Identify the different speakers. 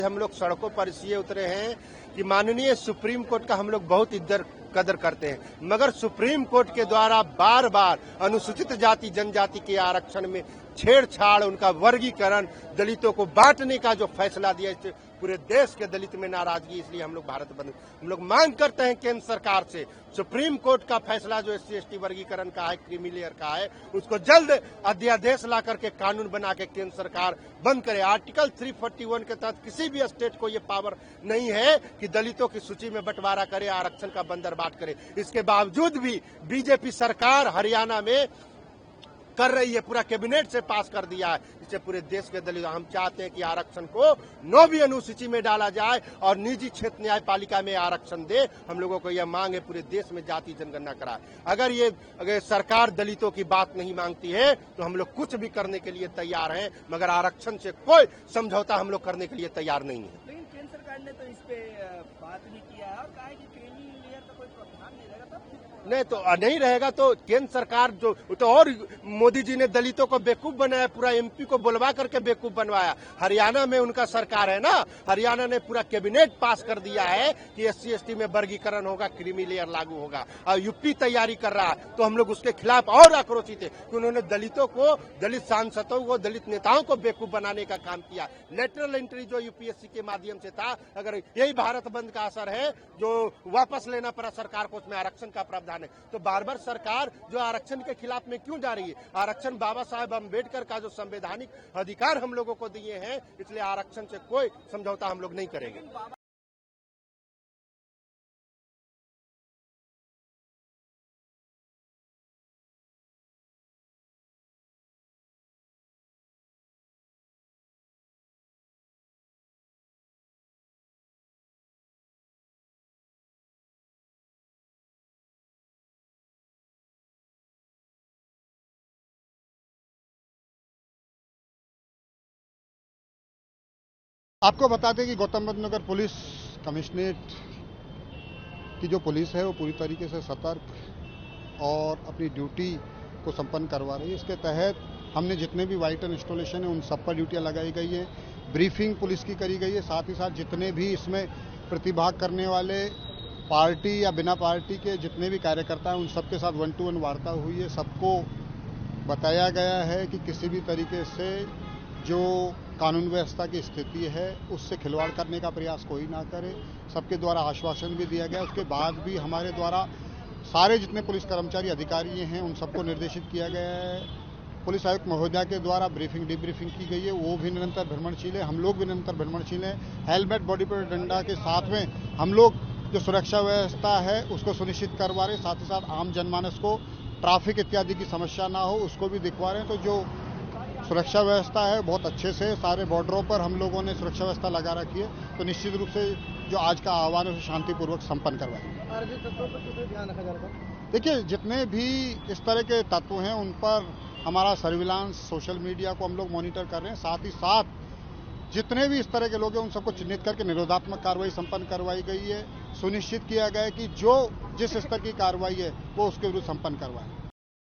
Speaker 1: हम लोग सड़कों पर इसलिए उतरे हैं कि माननीय सुप्रीम कोर्ट का हम लोग बहुत इज्जत कदर करते हैं, मगर सुप्रीम कोर्ट के द्वारा बार बार अनुसूचित जाति जनजाति के आरक्षण में छेड़छाड़, उनका वर्गीकरण, दलितों को बांटने का जो फैसला दिया, इससे पूरे देश के दलित में नाराजगी। इसलिए हम लोग भारत बंद, हम लोग मांग करते हैं केंद्र सरकार से, सुप्रीम कोर्ट का फैसला जो SC/ST वर्गीकरण का है, क्रीमी लेयर का है, उसको जल्द अध्यादेश ला करके कानून बना के केंद्र सरकार बंद करे। आर्टिकल 341 के तहत किसी भी स्टेट को ये पावर नहीं है कि दलितों की सूची में बंटवारा करे, आरक्षण का बंदरबाट करे। इसके बावजूद भी बीजेपी सरकार हरियाणा में कर रही है, पूरा कैबिनेट से पास कर दिया है। इससे पूरे देश के दलित, हम चाहते हैं कि आरक्षण को 9वीं अनुसूची में डाला जाए और निजी क्षेत्र न्यायपालिका में आरक्षण दे। हम लोगों को यह मांग है, पूरे देश में जाति जनगणना कराए। अगर सरकार दलितों की बात नहीं मांगती है तो हम लोग कुछ भी करने के लिए तैयार हैं, मगर आरक्षण से कोई समझौता हम लोग करने के लिए तैयार नहीं है।
Speaker 2: लेकिन केंद्र सरकार ने तो इस पे बात नहीं किया है और कहा है कि क्रीमी लेयर का कोई प्रावधान नहीं रहेगा।
Speaker 1: नहीं तो नहीं रहेगा तो केंद्र सरकार जो तो, और मोदी जी ने दलितों को बेवकूफ बनाया, पूरा MP को बुलवा करके बेवकूफ बनवाया। हरियाणा में उनका सरकार है ना, हरियाणा ने पूरा कैबिनेट पास कर दिया है कि SC/ST में वर्गीकरण होगा, क्रीमी लेयर लागू होगा, और यूपी तैयारी कर रहा है। तो हम लोग उसके खिलाफ और आक्रोशित है कि उन्होंने दलितों को, दलित सांसदों को, दलित नेताओं को बेवकूफ बनाने का काम किया। लेटरल एंट्री जो UPSC के माध्यम से था, अगर यही भारत बंद का असर है जो वापस लेना पड़ा सरकार को, उसमें आरक्षण का प्रावधान है, तो बार बार सरकार जो आरक्षण के खिलाफ में क्यों जा रही है? आरक्षण बाबा साहेब अम्बेडकर का जो संवैधानिक अधिकार हम लोगों को दिए हैं, इसलिए आरक्षण से कोई समझौता हम लोग नहीं करेंगे।
Speaker 3: आपको बता दें कि गौतम बुद्ध नगर पुलिस कमिश्नरेट की जो पुलिस है वो पूरी तरीके से सतर्क और अपनी ड्यूटी को संपन्न करवा रही है। इसके तहत हमने जितने भी वाइटल इंस्टॉलेशन है उन सब पर ड्यूटियां लगाई गई है, ब्रीफिंग पुलिस की करी गई है। साथ ही साथ जितने भी इसमें प्रतिभाग करने वाले पार्टी या बिना पार्टी के जितने भी कार्यकर्ता हैं उन सबके साथ 1-to-1 वार्ता हुई है। सबको बताया गया है कि किसी भी तरीके से जो कानून व्यवस्था की स्थिति है उससे खिलवाड़ करने का प्रयास कोई ना करे। सबके द्वारा आश्वासन भी दिया गया। उसके बाद भी हमारे द्वारा सारे जितने पुलिस कर्मचारी अधिकारी हैं उन सबको निर्देशित किया गया है। पुलिस आयुक्त महोदया के द्वारा ब्रीफिंग डिब्रीफिंग की गई है, वो भी निरंतर भ्रमणशील है, हम लोग भी निरंतर भ्रमणशील हैं। हेलमेट, बॉडी पर डंडा के साथ में हम लोग जो सुरक्षा व्यवस्था है उसको सुनिश्चित करवा रहे हैं। साथ ही साथ आम जनमानस को ट्रैफिक इत्यादि की समस्या ना हो उसको भी दिखवा रहे हैं। तो जो सुरक्षा व्यवस्था है बहुत अच्छे से सारे बॉर्डरों पर हम लोगों ने सुरक्षा व्यवस्था लगा रखी है। तो निश्चित रूप से जो आज का आह्वान है उसे शांतिपूर्वक संपन्न करवाएंगे।
Speaker 2: ध्यान रखा जाएगा।
Speaker 3: देखिए, जितने भी इस तरह के तत्व हैं उन पर हमारा सर्विलांस, सोशल मीडिया को हम लोग मॉनिटर कर रहे हैं। साथ ही साथ जितने भी इस तरह के लोग हैं उन सबको चिन्हित करके निरोधात्मक कार्रवाई संपन्न करवाई गई है। सुनिश्चित किया गया है कि जो जिस स्तर की कार्रवाई है वो उसके विरुद्ध संपन्न करवाएं।